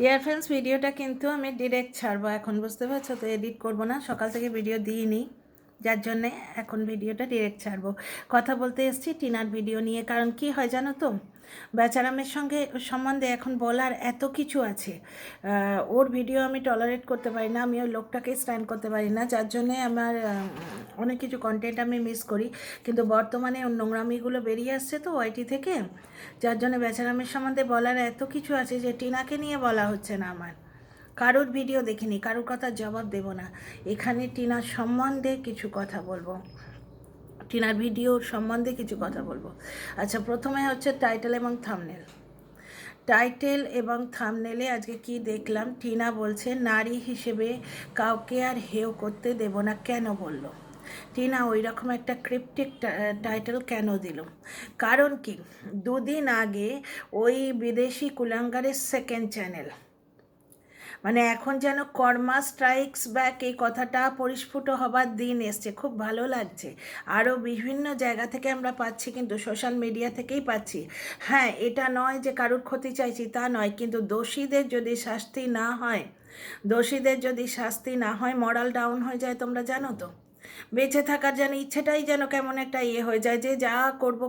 Dear friends, ভিডিওটা কিন্তু আমি ডিরেক্ট ছাড়বো এখন, বুঝতে পারছো তো? এডিট করব না, সকাল থেকে ভিডিও দিইনি, যার জন্যে এখন ভিডিওটা ডিরেক্ট ছাড়বো। কথা বলতে এসেছি টিনার ভিডিও নিয়ে। কারণ কি হয় জানো তো, বেচারামের সঙ্গে সম্বন্ধে এখন বলার এত কিছু আছে। ওর ভিডিও আমি টলারেট করতে পারি না, আমি ওই লোকটাকে স্ট্যান্ড করতে পারি না, যার জন্যে আমার অনেক কিছু কন্টেন্ট আমি মিস করি। কিন্তু বর্তমানে ওর নোংরামিগুলো বেরিয়ে আসছে তো ওয়াইটি থেকে, যার জন্য বেচারামের সম্বন্ধে বলার এত কিছু আছে যে টিনাকে নিয়ে বলা হচ্ছে না আমার। কারোর ভিডিও দেখিনি, কারোর কথার জবাব দেব না। এখানে টিনার সম্বন্ধে কিছু কথা বলবো, টিনার ভিডিওর সম্বন্ধে কিছু কথা বলবো। আচ্ছা, প্রথমে হচ্ছে টাইটেল এবং থাম্বনেল। টাইটেল এবং থাম্বনেলে আজকে কি দেখলাম, টিনা বলছে নারী হিসেবে কাউকে আর হেয় করতে দেব না। কেন বলল টিনা ওই রকম একটা ক্রিপ্টিক টাইটেল কেন দিল? কারণ কি, দুদিন আগে ওই বিদেশি কুলাঙ্গারের সেকেন্ড চ্যানেল, মানে এখন যেন কর্মা স্ট্রাইকস ব্যাক এই কথাটা পরিস্ফুট হবার দিন এসছে, খুব ভালো লাগছে। আরও বিভিন্ন জায়গা থেকে আমরা পাচ্ছি, কিন্তু সোশ্যাল মিডিয়া থেকেই পাচ্ছি। হ্যাঁ, এটা নয় যে কারুর ক্ষতি চাইছি, তা নয়, কিন্তু দোষীদের যদি শাস্তি না হয়, দোষীদের যদি শাস্তি না হয়, মরাল ডাউন হয়ে যায়, তোমরা জানো তো। বেঁচে থাকার যেন ইচ্ছেটাই যেন কেমন একটা হয়ে যায়, যে যা করবো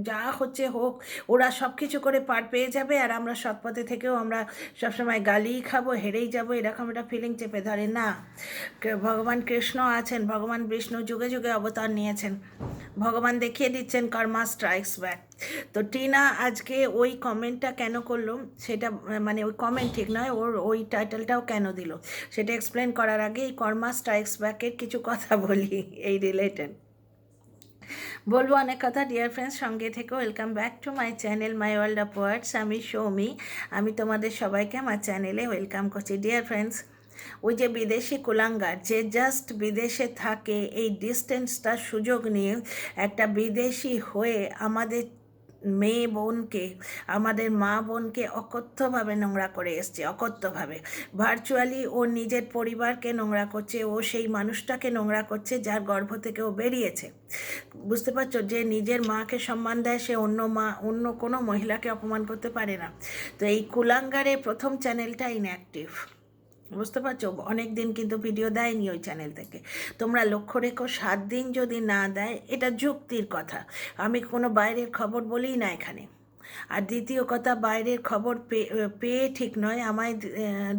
যা হচ্ছে হোক, ওরা সব কিছু করে পার পেয়ে যাবে, আর আমরা সৎপথে থেকেও আমরা সবসময় গালিই খাবো, হেরেই যাবো, এরকম একটা ফিলিং চেপে ধরে না। ভগবান কৃষ্ণ আছেন, ভগবান বিষ্ণু যুগে যুগে অবতার নিয়েছেন, ভগবান দেখিয়ে দিচ্ছেন কর্মা স্ট্রাইকস ব্যাক। তো টিনা আজকে ওই কমেন্টটা কেন করলো সেটা, মানে ওই কমেন্ট ঠিক নয়, ওর ওই টাইটেলটাও কেন দিল সেটা এক্সপ্লেন করার আগে এই কর্মা স্ট্রাইকস ব্যাকের কিছু কথা বলি এই রিলেটেড। বলবো অনেক কথা। ডিয়ার ফ্রেন্ডস, সঙ্গে থেকে welcome back to my channel my world of words. আমি সৌমি, আমি তোমাদের সবাইকে আমার চ্যানেলে ওয়েলকাম করছি। ডিয়ার ফ্রেন্ডস, ওই যে বিদেশি কুলাঙ্গার, যে জাস্ট বিদেশে থাকে, এই ডিস্টেন্সটার সুযোগ নিয়ে একটা বিদেশি হয়ে আমাদের মেয়ে বোনকে, আমাদের মা বোনকে অকথ্যভাবে নোংরা করে এসছে, অকথ্যভাবে। ভার্চুয়ালি ওর নিজের পরিবারকে নোংরা করছে, ও সেই মানুষটাকে নোংরা করছে যার গর্ভ থেকে ও বেরিয়েছে। বুঝতে পারছো, যে নিজের মাকে সম্মান দেয় সে অন্য কোনো মহিলাকে অপমান করতে পারে না। তো এই কুলাঙ্গারের প্রথম চ্যানেলটা ইনঅ্যাক্টিভ, বুঝতে পারছো? অনেক দিন কিন্তু ভিডিও দেয়নি ওই চ্যানেল থেকে। তোমরা লক্ষ্য রেখো, 7 দিন যদি না দেয়, এটা যুক্তির কথা। আমি কোনো বাইরের খবর বলি না এখানে। আর দ্বিতীয় কথা, বাইরের খবর পেয়ে ঠিক নয়, আমায়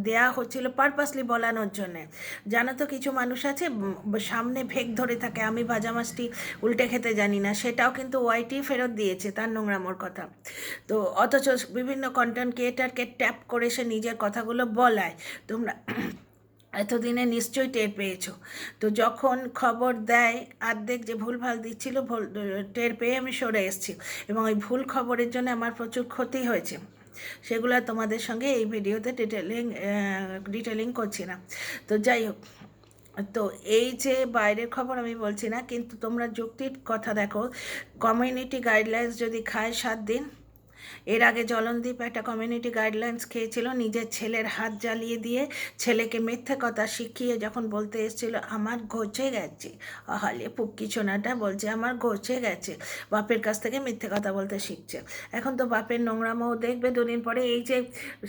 দেয়া হচ্ছিল পারপাসলি বলানোর জন্যে। জানো তো, কিছু মানুষ আছে সামনে ভেগ ধরে থাকে, আমি ভাজা মাছটি উল্টে খেতে জানি না, সেটাও কিন্তু ওয়াইটি ফেরত দিয়েছে তার নোংরামোর কথা। তো অথচ বিভিন্ন কন্টেন্ট ক্রিয়েটারকে ট্যাপ করে সে নিজের কথাগুলো বলায়। তোমরা এতদিনে নিশ্চয়ই টের পেয়েছো। তো যখন খবর দেয় অর্ধেক যে ভুলভাল দিচ্ছিল, টের পেয়ে আমি সরে এসেছি, এবং ওই ভুল খবরের জন্য আমার প্রচুর ক্ষতি হয়েছে। সেগুলো তোমাদের সঙ্গে এই ভিডিওতে ডিটেলিং করছি না। তো যাই হোক, তো এই যে বাইরের খবর আমি বলছি না, কিন্তু তোমরা যুক্তির কথা দেখো। কমিউনিটি গাইডলাইন্স যদি খায় 7 দিন, এর আগে জলনদীপ একটা কমিউনিটি গাইডলাইন্স খেয়েছিল, নিজের ছেলের হাত জ্বালিয়ে দিয়ে ছেলেকে মিথ্যে কথা শিখিয়ে যখন বলতে এসেছিল আমার ঘষে গেছে, হালে পুক্কি ছোনাটা বলছে আমার ঘষে গেছে, বাপের কাছ থেকে মিথ্যে কথা বলতে শিখছে। এখন তো বাপের নোংরামও দেখবে 2 দিন পরে। এই যে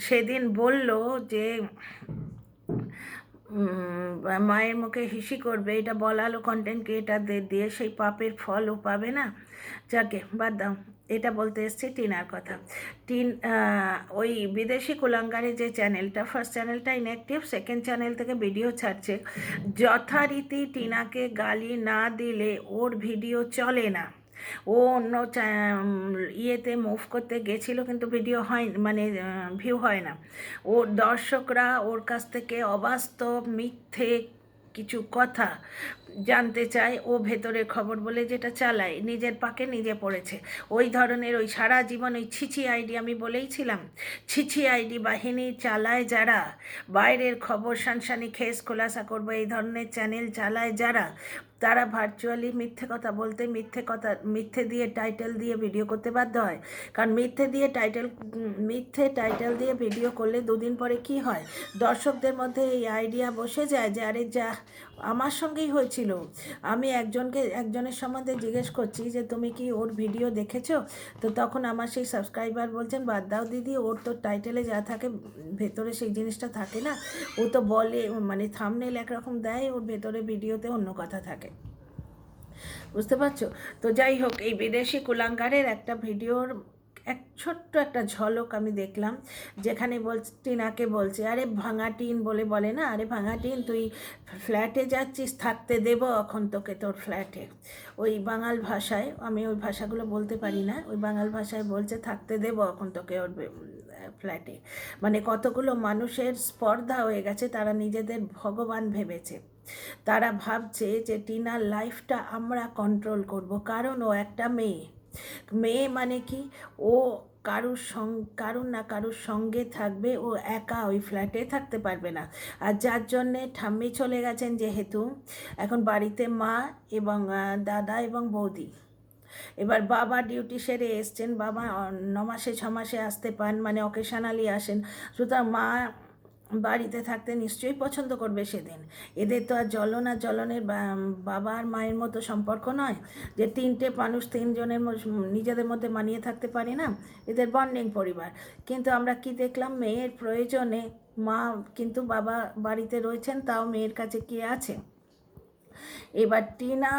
সেদিন বলল যে মায়ের মুখে হিসি করবে, এটা বলালো কন্টেন্ট ক্রিয়েটারদের দিয়ে, সেই পাপের ফল ও পাবে না। যাকে বাদ দাও, এটা বলতে এসছে টিনার কথা। ওই বিদেশি কুলাঙ্গারে যে চ্যানেলটা, ফার্স্ট চ্যানেলটা ইনঅ্যাক্টিভ, সেকেন্ড চ্যানেল থেকে ভিডিও ছাড়ছে। যথারীতি টিনাকে গালি না দিলে ওর ভিডিও চলে না। ও অন্য ইয়েতে মুভ করতে গেছিলো, কিন্তু ভিডিও হয়, মানে ভিউ হয় না। ওর দর্শকরা ওর কাছ থেকে অবাস্তব মিথ্যে কিছু কথা জানতে চায়, ও ভেতরের খবর বলে যেটা চালায়, নিজের পাকে নিজে পড়েছে। ওই ধরনের ওই সারা জীবন ওই ছিছি আইডি, আমি বলেইছিলাম, ছিছি আইডি বাহিনী চালায় যারা, বাইরের খবর সানসানি খেস খোলাসা করবো এই ধরনের চ্যানেল চালায় যারা, তারা ভার্চুয়ালি মিথ্যে দিয়ে টাইটেল দিয়ে ভিডিও করতে বাধ্য হয়। কারণ মিথ্যে টাইটেল দিয়ে ভিডিও করলে দুদিন পরে কি হয়, দর্শকদের মধ্যে এই আইডিয়া বসে যায় যে আরে যা আমার সঙ্গেই হয়েছিল। আমি একজনের সম্বন্ধে জিজ্ঞেস করছি যে তুমি কি ওর ভিডিও দেখেছো, তো তখন আমার সেই সাবস্ক্রাইবার বলছেন বাদ দাও দিদি, ওর তো টাইটেলে যা থাকে ভেতরে সেই জিনিসটা থাকে না, ও তো বলে মানে থাম্বনেল একরকম দেয়, ওর ভেতরে ভিডিওতে অন্য কথা থাকে। বুঝতে পারছো? তো যাই হোক, এই বিদেশি কুলাঙ্গারের একটা ভিডিওর ছোট্ট একটা ঝলক আমি দেখলাম, যেখানে টিনাকে বলছে আরে ভাঙা টিন বলে না, আরে ভাঙা টিন তুই ফ্ল্যাটে যাচ্ছিস, থাকতে দেব এখন তোকে তোর ফ্ল্যাটে। ওই বাঙাল ভাষায়, আমি ওই ভাষাগুলো বলতে পারি না, ওই বাঙাল ভাষায় বলছে থাকতে দেব এখন তোকে ওর ফ্ল্যাটে। মানে কতগুলো মানুষের স্পর্ধা হয়ে গেছে, তারা নিজেদের ভগবান ভেবেছে। তারা ভাবছে যে টিনার লাইফটা আমরা কন্ট্রোল করব, কারণ ও একটা মেয়ে মানে কি, ও কারুর সঙ্গে থাকবে, ও একা ওই ফ্ল্যাটে থাকতে পারবে না। আর যার জন্যে ঠাম্মি চলে গেছেন, যেহেতু এখন বাড়িতে মা এবং দাদা এবং বৌদি। এবার বাবা ডিউটি সেরে এসছেন, বাবা 9 মাসে 6 মাসে আসতে পান, মানে অকেশনালি আসেন, সুতরাং মা বাড়িতে থাকতে নিশ্চয়ই পছন্দ করবে সেদিন। এদের তো আর জ্বলনের বাবা আর মায়ের মতো সম্পর্ক নয় যে 3টে মানুষ 3জনের নিজেদের মধ্যে মানিয়ে থাকতে পারে না, এদের বন্ডিং পরিবার। কিন্তু আমরা কি দেখলাম, মেয়ের প্রয়োজনে মা কিন্তু বাবা বাড়িতে রয়েছেন, তাও মেয়ের কাছে কে আছে। এবার টিনা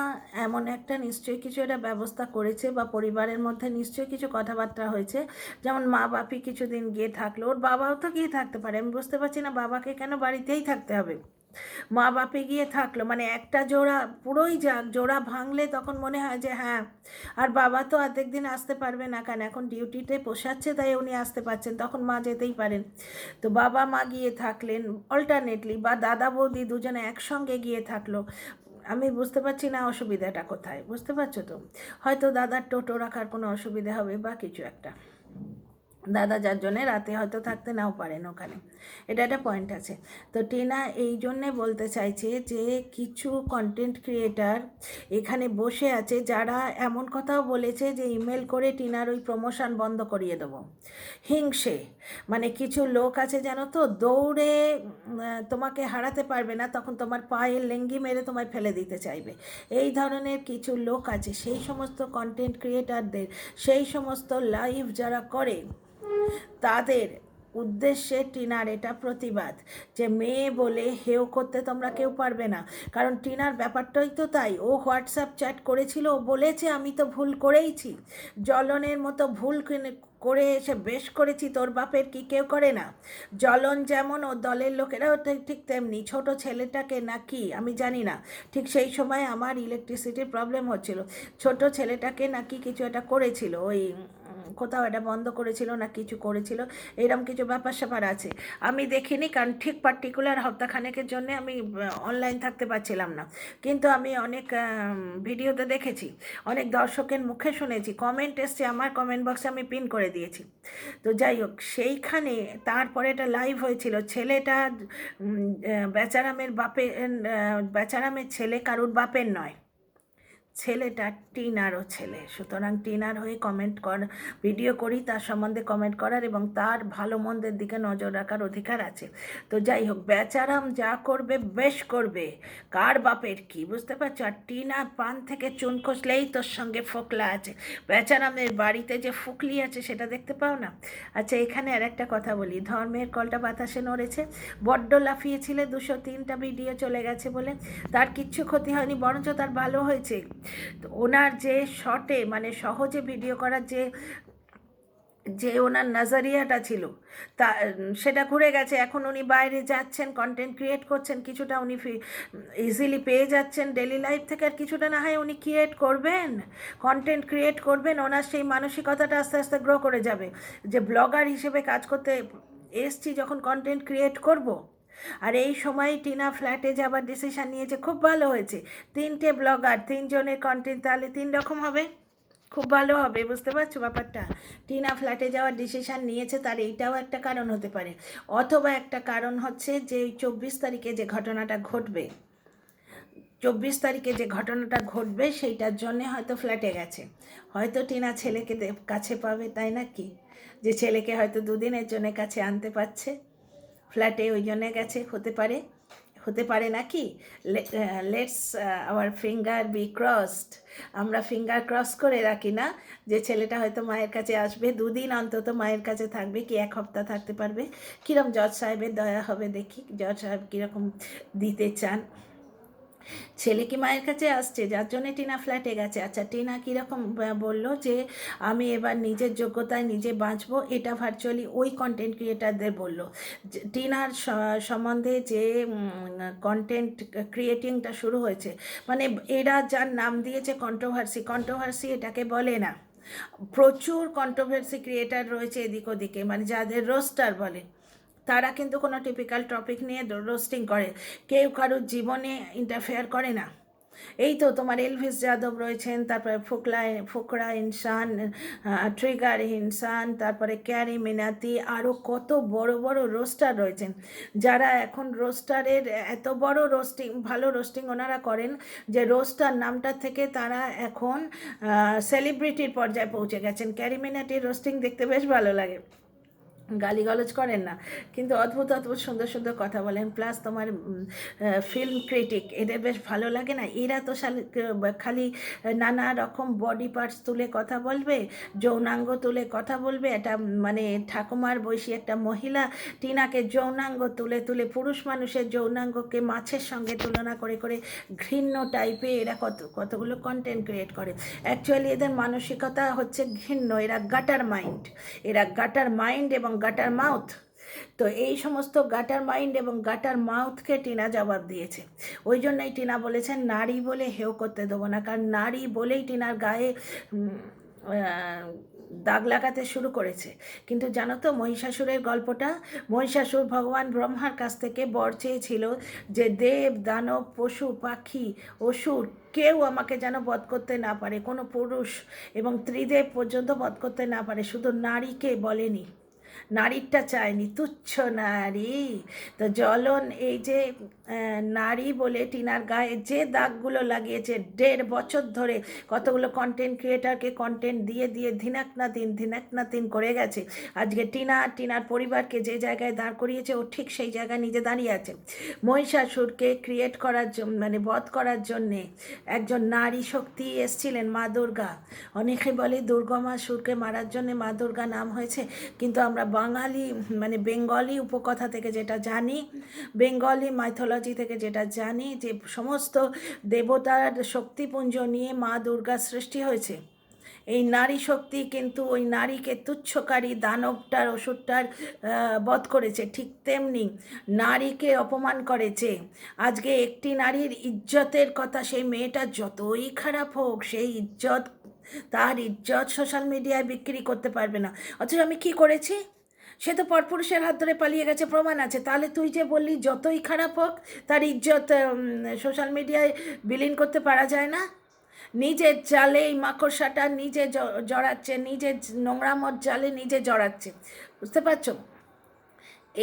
এমন একটা নিশ্চয়ই কিছু একটা ব্যবস্থা করেছে, বা পরিবারের মধ্যে নিশ্চয়ই কিছু কথাবার্তা হয়েছে, যেমন মা বাপি কিছুদিন গিয়ে থাকলো, ওর বাবাও তো গিয়ে থাকতে পারে, আমি বুঝতে পারছি না বাবাকে কেন বাড়িতেই থাকতে হবে। মা বাপে গিয়ে থাকলো, মানে একটা জোড়া পুরোই যাক, জোড়া ভাঙলে তখন মনে হয় যে হ্যাঁ, আর বাবা তো অর্ধেক দিন আসতে পারবে না, কেন এখন ডিউটিতে পোষাচ্ছে তাই উনি আসতে পারছেন, তখন মা যেতেই পারেন। তো বাবা মা গিয়ে থাকলেন অল্টারনেটলি, বা দাদা বৌদি দুজনে একসঙ্গে গিয়ে থাকলো। আমি বুঝতে পারছি না অসুবিধাটা কোথায়, বুঝতে পারছো তো? হয়তো দাদার টোটো রাখার কোনো অসুবিধা হবে বা কিছু একটা, দাদা যার জন্যে রাতে হয়তো থাকতে নাও পারেন ওখানে, এটা একটা পয়েন্ট আছে। তো টিনা এই জন্যে বলতে চাইছে যে কিছু কন্টেন্ট ক্রিয়েটার এখানে বসে আছে, যারা এমন কথাও বলেছে যে ইমেল করে টিনার ওই প্রমোশন বন্ধ করিয়ে দেবো। হিংসে, মানে কিছু লোক আছে জানো তো, দৌড়ে তোমাকে হারাতে পারবে না, তখন তোমার পায়ে লেঙ্গি মেরে তোমায় ফেলে দিতে চাইবে। এই ধরনের কিছু লোক আছে, সেই সমস্ত কন্টেন্ট ক্রিয়েটারদের, সেই সমস্ত লাইভ যারা করে, তাদের উদ্দেশ্যে টিনার এটা প্রতিবাদ, যে মেয়ে বলে হেও করতে তোমরা কেউ পারবে না। কারণ টিনার ব্যাপারটাই তো তাই, ও হোয়াটসঅ্যাপ চ্যাট করেছিল, ও বলেছে আমি তো ভুল করেইছি, জ্বলনের মতো ভুল করে এসে বেশ করেছি, তোর বাপের কি কেউ করে না? জ্বলন যেমন, ও দলের লোকেরাও ঠিক তেমনি। ছোট ছেলেটাকে নাকি আমি জানি না, ঠিক সেই সময় আমার ইলেকট্রিসিটির প্রবলেম হচ্ছিল, ছোট ছেলেটাকে নাকি কিছু একটা করেছিল, ওই কোথাও এটা বন্ধ করেছিল না কিছু করেছিল, এরকম কিছু ব্যাপার স্যাপার আছে। আমি দেখিনি, কারণ ঠিক পার্টিকুলার সপ্তাহখানেকের জন্য আমি অনলাইন থাকতে পারছিলাম না, কিন্তু আমি অনেক ভিডিওতে দেখেছি, অনেক দর্শকের মুখে শুনেছি, কমেন্ট এসছে আমার কমেন্ট বক্সে, আমি পিন করে দিয়েছি। তো যাই হোক, সেইখানে তারপরে এটা লাইভ হয়েছিল, ছেলেটা বেচারামের ছেলে কারুর বাপের নয়, ছেলেটা টিনারও ছেলে। সুতরাং টিনার হয়ে ভিডিও করি, তার সম্বন্ধে কমেন্ট করার এবং তার ভালো মন্দের দিকে নজর রাখার অধিকার আছে। তো যাই হোক, বেচারাম যা করবে বেশ করবে, কার বাপের কি, বুঝতে পারছো? আর টিনা পান থেকে চুন খসলেই তোর সঙ্গে ফোকলা আছে, বেচারামের বাড়িতে যে ফুকলি আছে সেটা দেখতে পাও না? আচ্ছা, এখানে আর একটা কথা বলি, ধর্মের কলটা বাতাসে নড়েছে, বড্ড লাফিয়েছিলে, 203টা ভিডিও চলে গেছে বলে, তার কিচ্ছু ক্ষতি হয়নি, বরঞ্চ তার ভালো হয়েছে। তো ওনার যে শর্টে, মানে সহজে ভিডিও করার যে ওনার নাজারিয়াটা ছিল, তা সেটা ঘুরে গেছে। এখন উনি বাইরে যাচ্ছেন, কন্টেন্ট ক্রিয়েট করছেন, কিছুটা উনি ইজিলি পেয়ে যাচ্ছেন ডেলি লাইফ থেকে, আর কিছুটা না হয় উনি কন্টেন্ট ক্রিয়েট করবেন, ওনার সেই মানসিকতাটা আস্তে আস্তে গ্রো করে যাবে, যে ব্লগার হিসেবে কাজ করতে এসছি, যখন কন্টেন্ট ক্রিয়েট করব। আর এই সময় টিনা ফ্ল্যাটে যাবার ডিসিশান নিয়েছে, খুব ভালো হয়েছে। 3টে ব্লগার, 3জনের কন্টেন্ট, তাহলে 3 রকম হবে, খুব ভালো হবে, বুঝতে পারছো ব্যাপারটা? টিনা ফ্ল্যাটে যাওয়ার ডিসিশান নিয়েছে, তার এইটাও একটা কারণ হতে পারে, অথবা একটা কারণ হচ্ছে যে 24 তারিখে যে ঘটনাটা ঘটবে, 24 তারিখে যে ঘটনাটা ঘটবে সেইটার জন্যে হয়তো ফ্ল্যাটে গেছে, হয়তো টিনা ছেলেকে কাছে পাবে, তাই না কি, যে ছেলেকে হয়তো 2 দিনের জন্য কাছে আনতে পারছে ফ্ল্যাটে, ওই জন্যে গেছে, হতে পারে, হতে পারে নাকি। Let's our finger be crossed, আমরা ফিঙ্গার ক্রস করে রাখি না, যে ছেলেটা হয়তো মায়ের কাছে আসবে, 2 দিন অন্তত মায়ের কাছে থাকবে, কি 1 সপ্তাহ থাকতে পারবে, কীরকম জজ সাহেবের দয়া হবে দেখি, জজ সাহেব কীরকম দিতে চান। ছেলে কি মায়ের কাছে আসছে, যার জন্যে টিনা ফ্ল্যাটে গেছে। আচ্ছা, টিনা কীরকম বললো যে আমি এবার নিজের যোগ্যতায় নিজে বাঁচবো, এটা ভার্চুয়ালি ওই কন্টেন্ট ক্রিয়েটারদের বললো। টিনার সম্বন্ধে যে কন্টেন্ট ক্রিয়েটিংটা শুরু হয়েছে, মানে এরা যার নাম দিয়েছে কন্ট্রোভার্সি, কন্ট্রোভার্সি এটাকে বলে না। প্রচুর কন্ট্রোভার্সি ক্রিয়েটার রয়েছে এদিক ওদিকে, মানে যাদের রোস্টার বলে, তারা কিন্তু কোনো টিপিক্যাল টপিক নিয়ে রোস্টিং করে, কেউ কারোর জীবনে ইন্টারফেয়ার করে না। এই তো তোমার এলভিস যাদব রয়েছেন, তারপরে ফুকরা ইনসান, ট্রিগার ইনসান, তারপরে ক্যারি মিনাতি, আরও কত বড় বড় রোস্টার রয়েছেন, যারা এখন রোস্টারের এত বড় রোস্টিং, ভালো রোস্টিং ওনারা করেন যে রোস্টার নামটা থেকে তারা এখন সেলিব্রিটির পর্যায়ে পৌঁছে গেছেন। ক্যারি মিনাটির রোস্টিং দেখতে বেশ ভালো লাগে, গালিগালাজ করেন না, কিন্তু অদ্ভুত অদ্ভুত সুন্দর সুন্দর কথা বলেন। প্লাস তোমার ফিল্ম ক্রিটিক, এদের বেশ ভালো লাগে না। এরা তো খালি নানা রকম বডি পার্টস তুলে কথা বলবে, যৌনাঙ্গ তুলে কথা বলবে। এটা মানে ঠাকুমার বয়সী একটা মহিলা টিনাকে যৌনাঙ্গ তুলে তুলে, পুরুষ মানুষের যৌনাঙ্গকে মাছের সঙ্গে তুলনা করে করে ঘৃণ্য টাইপে এরা কতগুলো কন্টেন্ট ক্রিয়েট করে। অ্যাকচুয়ালি এদের মানসিকতা হচ্ছে ঘৃণ্য, এরা গাটার মাইন্ড, এরা গাটার মাইন্ড এবং গাটার মাউথ। তো এই সমস্ত গাটার মাইন্ড এবং গাটার মাউথকে টিনা জবাব দিয়েছে। ওই জন্যই টিনা বলেছেন নারী বলে হেও করতে দেবো না, কারণ নারী বলেই টিনার গায়ে দাগ লাগাতে শুরু করেছে। কিন্তু জানো তো মহিষাসুরের গল্পটা, মহিষাসুর ভগবান ব্রহ্মার কাছ থেকে বর চেয়েছিল যে দেব দানব পশু পাখি অসুর কেউ আমাকে যেন বধ করতে না পারে, কোনো পুরুষ এবং ত্রিদেব পর্যন্ত বধ করতে না পারে, শুধু নারীকে বলেনি, নারীরটা চায়নি, তুচ্ছ নারী। তো জ্বলন এই যে নারী বলে টিনার গায়ে যে দাগগুলো লাগিয়েছে 1.5 বছর ধরে, কতগুলো কন্টেন্ট ক্রিয়েটারকে কন্টেন্ট দিয়ে দিয়ে ধিনাক না দিন করে গেছে। আজকে টিনার পরিবারকে যে জায়গায় দাঁড় করিয়েছে, ও ঠিক সেই জায়গায় নিজে দাঁড়িয়ে আছে। মহিষাসুরকে ক্রিয়েট করার জন্য, মানে বধ করার জন্যে একজন নারী শক্তি এসছিলেন, মা দুর্গা। অনেকে বলে দুর্গমাসুরকে মারার জন্যে মা দুর্গা নাম হয়েছে, কিন্তু আমরা বাঙালি মানে বেঙ্গলি উপকথা থেকে যেটা জানি, বেঙ্গলি মাইথোলজি থেকে যেটা জানি, যে সমস্ত দেবতার শক্তিপুঞ্জ নিয়ে মা দুর্গার সৃষ্টি হয়েছে। এই নারী শক্তি কিন্তু ওই নারীকে তুচ্ছকারী দানবটার অসুরটার বধ করেছে, ঠিক তেমনি নারীকে অপমান করেছে। আজকে একটি নারীর ইজ্জতের কথা, সেই মেয়েটা যতই খারাপ হোক, সেই ইজ্জত, তার ইজ্জত সোশ্যাল মিডিয়ায় বিক্রি করতে পারবে না। অথচ আমি কি করেছি, সে তো পরপুরুষের হাত ধরে পালিয়ে গেছে, প্রমাণ আছে। তাহলে তুই যে বললি যতই খারাপ হোক তার ইজ্জত সোশ্যাল মিডিয়ায় বিলীন করতে পারা যায় না। নিজের জালে এই মাকড়সাটা নিজে জড়াচ্ছে, নিজের নোংরামর জালে নিজে জড়াচ্ছে, বুঝতে পারছো?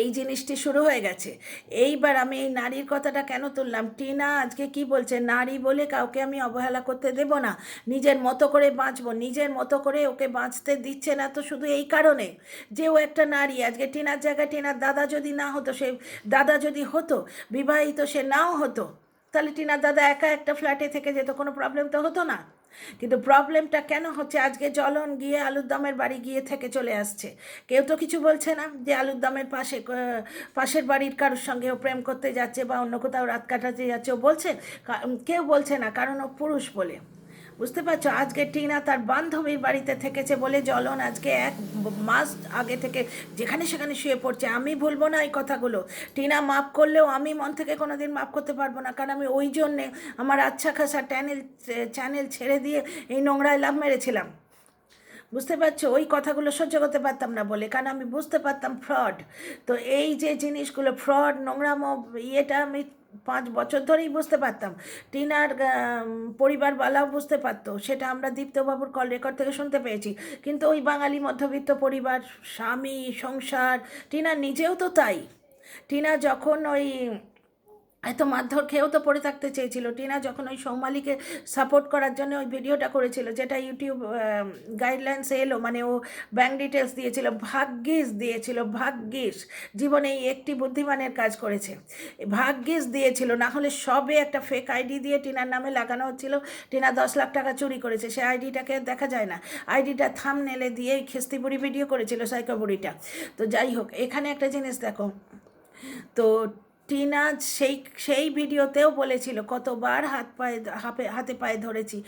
এই জিনিসটি শুরু হয়ে গেছে। এইবার আমি এই নারীর কথাটা কেন তুললাম, টিনা আজকে কি বলছে, নারী বলে কাউকে আমি অবহেলা করতে দেব না, নিজের মতো করে বাঁচবো, নিজের মতো করে ওকে বাঁচতে দিচ্ছে না তো শুধু এই কারণে যে ও একটা নারী। আজকে টিনার জায়গায় টিনার দাদা যদি না হতো, সে দাদা যদি হতো বিবাহিত, সে নাও হতো, তাহলে টিনার দাদা একা একটা ফ্ল্যাটে থেকে যেত, কোনো প্রবলেম তো হতো না। কিন্তু প্রবলেমটা কেন হচ্ছে, আজকে জ্বলন গিয়ে আলুর দমের বাড়ি গিয়ে থেকে চলে আসছে, কেউ তো কিছু বলছে না যে আলুর দমের পাশের বাড়ির কারোর সঙ্গে ও প্রেম করতে যাচ্ছে বা অন্য কোথাও রাত কাটাতে যাচ্ছে, ও বলছে? কেউ বলছে না, কারণ ও পুরুষ বলে। বুঝতে পারছো? আজকে টিনা তার বান্ধবীর বাড়িতে থেকেছে বলে জ্বলন আজকে 1 মাস আগে থেকে যেখানে সেখানে শুয়ে পড়ছে। আমি ভুলবো না এই কথাগুলো, টিনা মাফ করলেও আমি মন থেকে কোনো দিন মাফ করতে পারবো না, কারণ আমি ওই জন্যে আমার আচ্ছা খাসা চ্যানেল ছেড়ে দিয়ে এই নোংরায় লাভ মেরেছিলাম। বুঝতে পারছো? ওই কথাগুলো সহ্য করতে পারতাম না বলে, কারণ আমি বুঝতে পারতাম ফ্রড। তো এই যে জিনিসগুলো ফ্রড, নোংরাম, ইয়েটা আমি 5 বছর ধরেই বুঝতে পারতাম, টিনার পরিবারওয়ালাও বুঝতে পারতো, সেটা আমরা দীপ্তবাবুর কল রেকর্ড থেকে শুনতে পেয়েছি। কিন্তু ওই বাঙালি মধ্যবিত্ত পরিবার, স্বামী, সংসার, টিনা নিজেও তো তাই। টিনা যখন ওই এত মারধর খেয়েও তো পড়ে থাকতে চেয়েছিল টিনা, যখন ওই সৌমালিকে সাপোর্ট করার জন্য ওই ভিডিওটা করেছিল, যেটা ইউটিউব গাইডলাইন্সে এলো, মানে ও ব্যাঙ্ক ডিটেলস দিয়েছিল, ভাগ্যিস দিয়েছিল, ভাগ্যিস, জীবনে এই একটি বুদ্ধিমানের কাজ করেছে, ভাগ্যিস দিয়েছিল, না হলে সবে একটা ফেক আইডি দিয়ে টিনার নামে লাগানো হচ্ছিল, টিনা 10 লাখ টাকা চুরি করেছে, সে আইডিটাকে দেখা যায় না, আইডিটা থাম্বনেলে দিয়ে খিস্তি বুড়ি ভিডিও করেছিল, সাইকো বুড়িটা। তো যাই হোক, এখানে একটা জিনিস দেখো, তো টিনা সেই সেই ভিডিওতেও বলেছিল, কতবার হাতে পায়ে ধরেছি,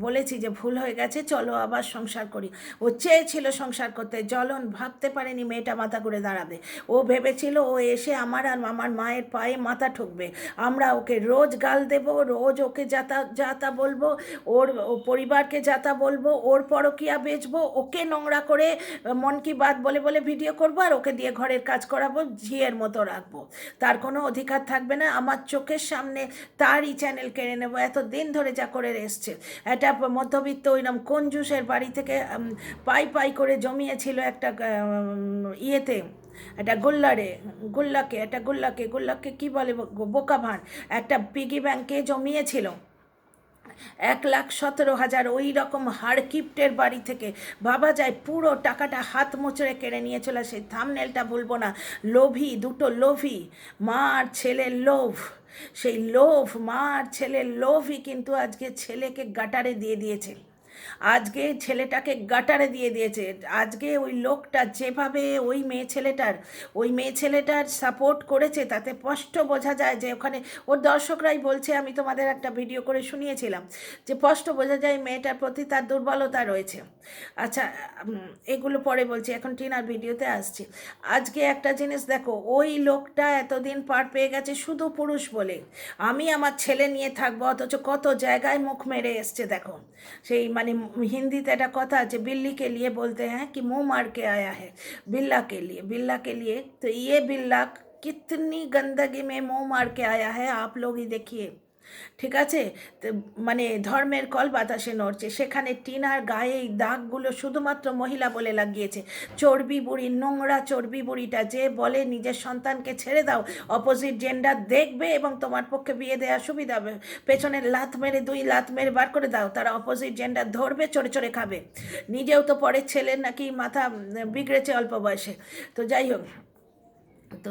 বলেছি যে ভুল হয়ে গেছে, চলো আবার সংসার করি। ও চেয়েছিল সংসার করতে, জ্বলন, ভাবতে পারেনি মেয়েটা মাথা করে দাঁড়াবে। ও ভেবেছিল ও এসে আমার আর আমার মায়ের পায়ে মাথা ঠুকবে, আমরা ওকে রোজ গাল দেব, রোজ ওকে যাতা বলবো, ওর পরিবারকে যাতা বলবো, ওর পরকিয়া বেচবো, ওকে নোংরা করে মন কি বাত বলে বলে ভিডিও করবো, আর ওকে দিয়ে ঘরের কাজ করাবো, ঝিয়ের মতো রাখবো, তার কোনো অধিকার থাকবে না, আমার চোখের সামনে তারই চ্যানেল কেড়ে নেবো, এত দিন ধরে যা করে এসছে। একটা মধ্যবিত্ত ওইরকম কঞ্জুসের বাড়ি থেকে পাই করে জমিয়েছিল একটা ইয়েতে, একটা গুল্লাকে কী বলে, বোকা ভাঁড়, একটা পিগি ব্যাংকে জমিয়েছিল 1,17,000, ওই রকম হাড়কিপ্টের বাড়ি থেকে, ভাবা যায়, পুরো টাকাটা হাত মোচড়ে কেড়ে নিয়েছিল। সেই থাম্বনেলটা ভুলবো না, লোভী, দুটো লোভী, মা আর ছেলের লোভ, সেই লোভ, মা আর ছেলের লোভই কিন্তু আজকে ছেলেকে গাটারে দিয়ে দিয়েছে, আজকে ছেলেটাকে গাটারে দিয়ে দিয়েছে। আজকে ওই লোকটা যেভাবে ওই মেয়ে ছেলেটার সাপোর্ট করেছে, তাতে স্পষ্ট বোঝা যায় যে ওখানে ওর দর্শকরাই বলছে, আমি তোমাদের একটা ভিডিও করে শুনিয়েছিলাম, যে স্পষ্ট বোঝা যায় মেয়েটার প্রতি তার দুর্বলতা রয়েছে। আচ্ছা, এগুলো পরে বলছি, এখন টিনার ভিডিওতে আসছি। আজকে একটা জিনিস দেখো, ওই লোকটা এতদিন পার পেয়ে গেছে শুধু পুরুষ বলে, আমি আমার ছেলে নিয়ে থাকবো, অথচ কত জায়গায় মুখ মেরে এসছে দেখো। সেই মানে हिंदी तो एक कथा है, बिल्ली के लिए बोलते हैं कि मुंह मार के आया है, बिल्ला के लिए, तो ये बिल्ला कितनी गंदगी में मुंह मार के आया है, आप लोग ही देखिए। ঠিক আছে, মানে ধর্মের কল বাতাসে নড়ছে, সেখানে টিনার গায়ে এই দাগগুলো শুধুমাত্র মহিলা বলে লাগিয়েছে। চর্বি বুড়ি, নোংরা চর্বি বুড়িটা, যে বলে নিজের সন্তানকে ছেড়ে দাও, অপোজিট জেন্ডার দেখবে এবং তোমার পক্ষে বিয়ে দেওয়া সুবিধা হবে, পেছনের লাত মেরে 2 লাত মেরে বার করে দাও, তারা অপোজিট জেন্ডার ধরবে, চড়ে চড়ে খাবে। নিজেও তো পরে ছেলের নাকি মাথা বিগড়েছে অল্প বয়সে। তো যাই হোক, তো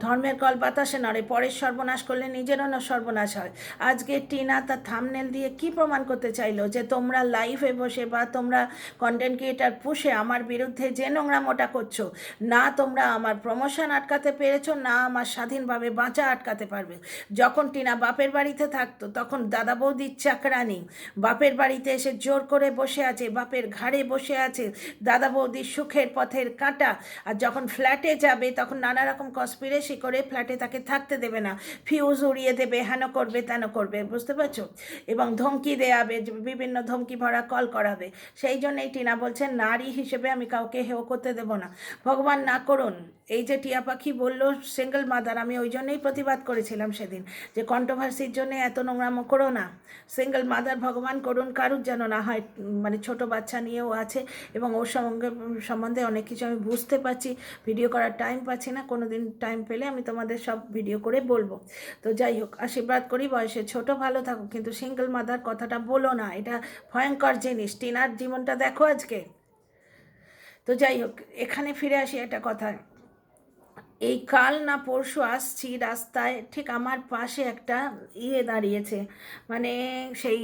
ধর্মের কল বাতাসে নড়ে, পরের সর্বনাশ করলে নিজেরও না সর্বনাশ হয়। আজকে টিনা তার থাম্বনেল দিয়ে কি প্রমাণ করতে চাইলো, যে তোমরা লাইভে বসে বা তোমরা কন্টেন্ট ক্রিয়েটার পুষে আমার বিরুদ্ধে যে নোংরামোটা করছো, না তোমরা আমার প্রমোশন আটকাতে পেরেছো, না আমার স্বাধীনভাবে বাঁচা আটকাতে পারবে। যখন টিনা বাপের বাড়িতে থাকতো, তখন দাদা বৌদির চাকরানি বাপের বাড়িতে এসে জোর করে বসে আছে, বাপের ঘাড়ে বসে আছে, দাদা বৌদির সুখের পথের কাঁটা। আর যখন ফ্ল্যাটে যাবে, তখন নানা রকম কনস্পিরেসি করে ফ্ল্যাটে তাকে থাকতে দেবে না, ফিউজ উড়িয়ে দেবে, হেন করবে তেন করবে, বুঝতে পারছো, এবং ধমকি দেয়াবে, বিভিন্ন ধমকি ভরা কল করাবে। সেই জন্যই টিনা বলছে, নারী হিসেবে আমি কাউকে হেয় করতে দেব না, ভগবান না করুন। এই যে টিয়া পাখি বললো সিঙ্গেল মাদার, আমি ওই জন্যই প্রতিবাদ করেছিলাম সেদিন, যে কন্ট্রোভার্সির জন্য এত নোংরামো করো না, সিঙ্গেল মাদার ভগবান করুন, কারুর যেন না হয়, মানে ছোট বাচ্চা নিয়েও আছে, এবং ওর সম্বন্ধে অনেক কিছু আমি বুঝতে পারছি, ভিডিও করার টাইম পাচ্ছি না, কোনো দিন টাইম পেলে আমি তোমাদের সব ভিডিও করে বলবো। তো যাই হোক, আশীর্বাদ করি, বয়সে ছোট, ভালো থাকুক, কিন্তু সিঙ্গেল মাদার কথাটা বলো না, এটা ভয়ঙ্কর জিনিস। টিনার জীবনটা দেখো আজকে। তো যাই হোক, এখানে ফিরে আসি একটা কথা, এই কাল না পরশু আসছি, রাস্তায় ঠিক আমার পাশে একটা দাঁড়িয়েছে, মানে সেই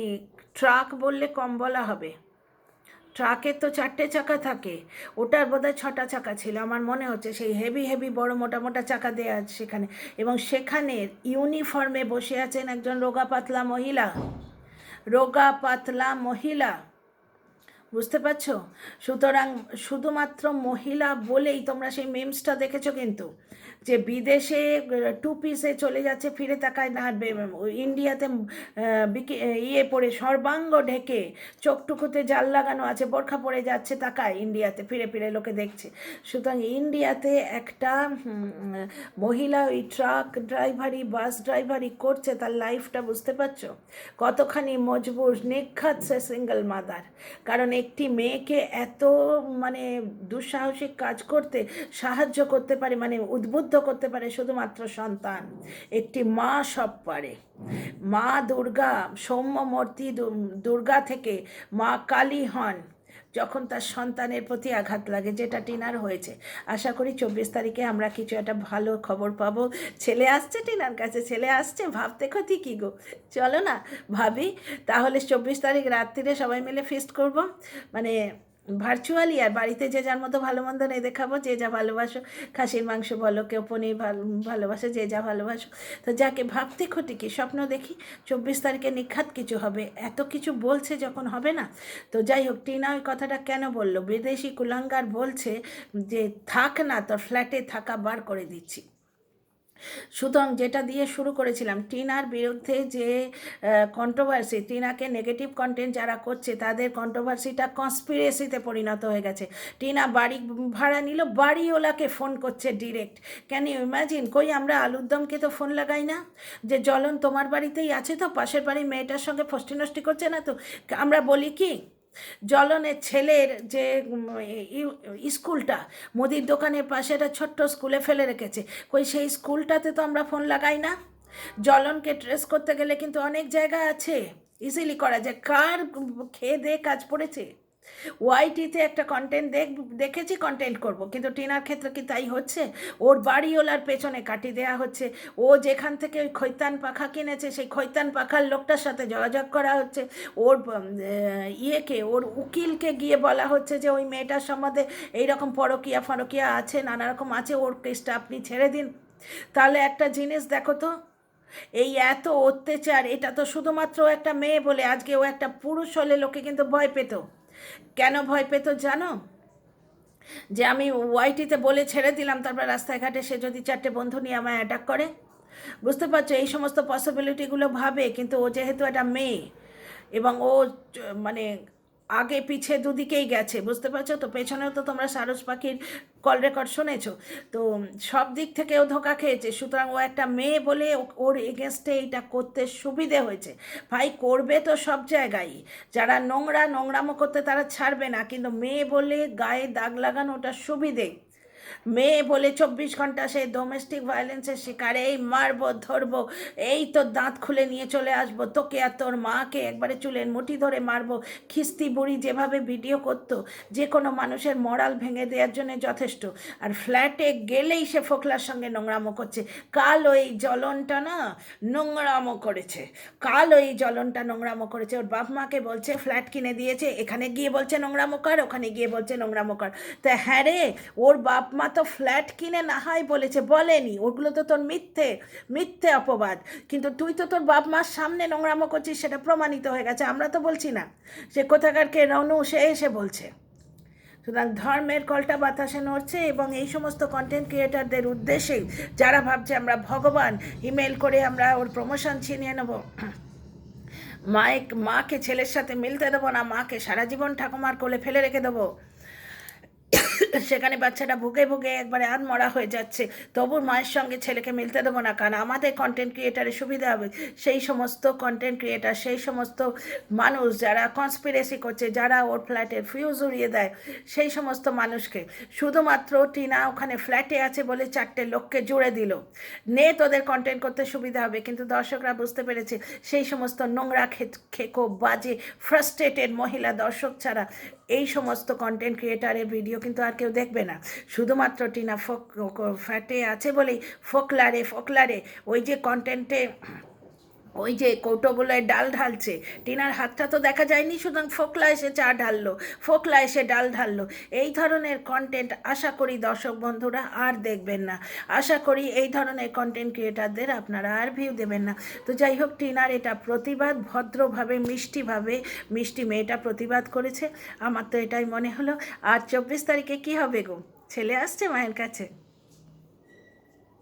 ট্রাক বললে কম বলা হবে, ট্রাকের তো 4টে চাকা থাকে, ওটার বোধহয় 6টা চাকা ছিল আমার মনে হচ্ছে, সেই হেভি বড় মোটা চাকা দেওয়া আছে সেখানে, এবং সেখানে ইউনিফর্মে বসে আছেন একজন রোগা পাতলা মহিলা, বুঝতে পারছো? সুতরাং শুধুমাত্র মহিলা বলেই তোমরা সেই মেমসটা দেখেছো, কিন্তু যে বিদেশে 2 পিসে চলে যাচ্ছে, ফিরে তাকায় না, ইন্ডিয়াতে পরে সর্বাঙ্গ ঢেকে, চোখটুকুতে জাল লাগানো আছে, বোরখা পরে যাচ্ছে, তাকায় ইন্ডিয়াতে, ফিরে লোকে দেখছে। সুতরাং ইন্ডিয়াতে একটা মহিলা ওই ট্রাক ড্রাইভারি, বাস ড্রাইভারি করছে, তার লাইফটা বুঝতে পারছো কতখানি মজবুর, নিখাত সে সিঙ্গেল মাদার। কারণ এই একটি মেয়েকে এত মানে দুঃসাহসিক কাজ করতে সাহায্য করতে পারে, মানে উদ্বুদ্ধ করতে পারে শুধুমাত্র সন্তান। একটি মা সব পারে। মা দুর্গা, সৌম্যমূর্তি দুর্গা থেকে মা কালী হন যখন তার সন্তানের প্রতি আঘাত লাগে, যেটা টিনার হয়েছে। আশা করি 24 তারিখে আমরা কিছু একটা ভালো খবর পাবো। ছেলে আসছে টিনার কাছে, ছেলে আসছে, ভাবতে ক্ষতি কী গো, চলো না ভাবি। তাহলে 24 তারিখ রাত্রিরে সবাই মিলে ফিস্ট করব, মানে ভার্চুয়ালি, আর বাড়িতে যে যার মতো ভালো মন্দ নেই দেখাবো, যে যা ভালোবাসো, খাসির মাংস বলো, কেউ পনির ভালোবাসে, যে যা ভালোবাসো। তো যাকে ভাবতে ক্ষতি কি, স্বপ্ন দেখি 24 তারিখে নিখাত কিছু হবে। এত কিছু বলছে যখন, হবে না? তো যাই হোক, টিনা ওই কথাটা কেন বললো? বিদেশি কুলাঙ্গার বলছে যে থাক না, তোর ফ্ল্যাটে থাকা বার করে দিচ্ছি। সুতরাং যেটা দিয়ে শুরু করেছিলাম, টিনার বিরুদ্ধে যে কন্ট্রোভার্সি, টিনাকে নেগেটিভ কন্টেন্ট যারা করছে তাদের কন্ট্রোভার্সিটা কনস্পিরেসিতে পরিণত হয়ে গেছে। টিনা বাড়ি ভাড়া নিল, বাড়িওয়ালাকে ফোন করছে ডিরেক্ট। Can you imagine? কই আমরা আলুরদমকে তো ফোন লাগাই না যে জ্বলন তোমার বাড়িতেই আছে তো, পাশের বাড়ির মেয়েটার সঙ্গে ফষ্টি নষ্টি করছে না তো? আমরা বলি কি, জ্বলনের ছেলের যে স্কুলটা মুদির দোকানের পাশে একটা ছোট্ট স্কুলে ফেলে রেখেছে, কই সেই স্কুলটাতে তো আমরা ফোন লাগাই না? জ্বলনকে ট্রেস করতে গেলে কিন্তু অনেক জায়গা আছে, ইজিলি করা যায়। কার খেয়ে দিয়ে কাজ পড়েছে? ওয়াইটিতে একটা কন্টেন্ট দেখেছি, কন্টেন্ট করব, কিন্তু টিনার ক্ষেত্রে কি তাই হচ্ছে? ওর বাড়িওয়ালার পেছনে কাটি দেয়া হচ্ছে। ও যেখান থেকে ওই খৈতান পাখা কিনেছে, সেই খৈতান পাখার লোকটার সাথে যোগাযোগ করা হচ্ছে। ওর ওর উকিলকে গিয়ে বলা হচ্ছে যে ওই মেয়েটার সম্বন্ধে এইরকম পরকিয়া ফরকিয়া আছে, নানা রকম আছে, ওর কেসটা আপনি ছেড়ে দিন। তাহলে একটা জিনিস দেখো তো, এই এত অত্যাচার, এটা তো শুধুমাত্র একটা মেয়ে বলে, আজকে ও একটা পুরুষ হলে লোকে কিন্তু ভয় পেত। কেন ভয় পেত জানো? যে আমি ওয়াইটিতে বলে ছেড়ে দিলাম, তারপর রাস্তাঘাটে সে যদি 4টে বন্ধু নিয়ে আমায় অ্যাটাক করে। বুঝতে পারছো? এই সমস্ত পসিবিলিটিগুলো ভাবে, কিন্তু ও যেহেতু একটা মেয়ে এবং ও মানে আগে পিছে দুদিকেই গেছে, বুঝতে পারছো তো? পেছনেও তো তোমরা সারস পাখির কল রেকর্ড শুনেছো, তো সব দিক থেকে ও ধোকা খেয়েছে। সুতরাং ও একটা মেয়ে বলে ওর এগেনস্টে এইটা করতে সুবিধে হয়েছে। ভাই করবে তো সব জায়গায়, যারা নোংরামো করতে তারা ছাড়বে না, কিন্তু মেয়ে বলে গায়ে দাগ লাগানো ওটা সুবিধে। মেয়ে বলে 24 ঘন্টা সে ডোমেস্টিক ভায়োলেন্সের শিকার, এই মারবো ধরবো, এই তো দাঁত খুলে নিয়ে চলে আসবো, তোকে আর তোর মাকে একবারে চুলের মুঠি ধরে মারবো। খিস্তি বুড়ি যেভাবে ভিডিও করতো, যে কোনো মানুষের মরাল ভেঙে দেওয়ার জন্য যথেষ্ট। আর ফ্ল্যাটে গেলেই সে ফোকলার সঙ্গে নোংরামো করছে। কাল ওই জ্বলনটা না নোংরামো করেছে, নোংরামো করেছে। ওর বাপ মাকে বলছে ফ্ল্যাট কিনে দিয়েছে, এখানে গিয়ে বলছে নোংরামো কর, ওখানে গিয়ে বলছে নোংরামো কর। তা হ্যাঁ রে, ওর বাপ মা তো ফ্ল্যাট কিনে না হয় বলেছে, বলেনি। ওগুলো তো তোর মিথ্যে অপবাদ। কিন্তু তুই তো তোর বাপ মার সামনে নোংরামো করছিস, সেটা প্রমাণিত হয়ে গেছে। আমরা তো বলছি না, সে কোথাকার কে রনু, সে এসে বলছে। সুতরাং ধর্মের কলটা বাতাসে নড়ছে, এবং এই সমস্ত কন্টেন্ট ক্রিয়েটারদের উদ্দেশ্যেই যারা ভাবছে আমরা ভগবান, ইমেল করে আমরা ওর প্রমোশন ছিনিয়ে নেব, মাকে ছেলের সাথে মিলতে দেবো না, মাকে সারা জীবন ঠাকুমার কোলে ফেলে রেখে দেবো, সেখানে বাচ্চাটা ভুগে ভুগে একবারে আধমরা হয়ে যাচ্ছে, তবু মায়ের সঙ্গে ছেলেকে মিলতে দেবো না, কারণ আমাদের কন্টেন্ট ক্রিয়েটারের সুবিধা হবে। সেই সমস্ত কন্টেন্ট ক্রিয়েটার, সেই সমস্ত মানুষ যারা কনস্পিরেসি করছে, যারা ওর ফ্ল্যাটের ফিউজ উড়িয়ে দেয়, সেই সমস্ত মানুষকে শুধুমাত্র টিনা ওখানে ফ্ল্যাটে আছে বলে 4টে লোককে জুড়ে দিল, নে তোদের কন্টেন্ট করতে সুবিধা হবে। কিন্তু দর্শকরা বুঝতে পেরেছে সেই সমস্ত নোংরা খেকো বাজে ফ্রাস্ট্রেটেড মহিলা দর্শক ছাড়া এই সমস্ত কন্টেন্ট ক্রিয়েটারের ভিডিও কিন্তু আর কেউ দেখবে না। শুধুমাত্র টিনা ফ্ল্যাটে আছে বলেই ফোকলারে ওই যে কন্টেন্টে ওই যে কৌটোগুলোয় ডাল ঢালছে, টিনার হাতটা তো দেখা যায়নি, সুতরাং ফোকলা এসে চা ঢাললো, ফোকলা এসে ডাল ঢাললো। এই ধরনের কন্টেন্ট আশা করি দর্শক বন্ধুরা আর দেখবেন না। আশা করি এই ধরনের কন্টেন্ট ক্রিয়েটারদের আপনারা আর ভিউ দেবেন না। তো যাই হোক, টিনার এটা প্রতিবাদ, ভদ্রভাবে মিষ্টি মেয়েটা প্রতিবাদ করেছে। আমার তো এটাই মনে হলো। আর 24 তারিখে কী হবে গো? ছেলে আসছে মায়ের কাছে।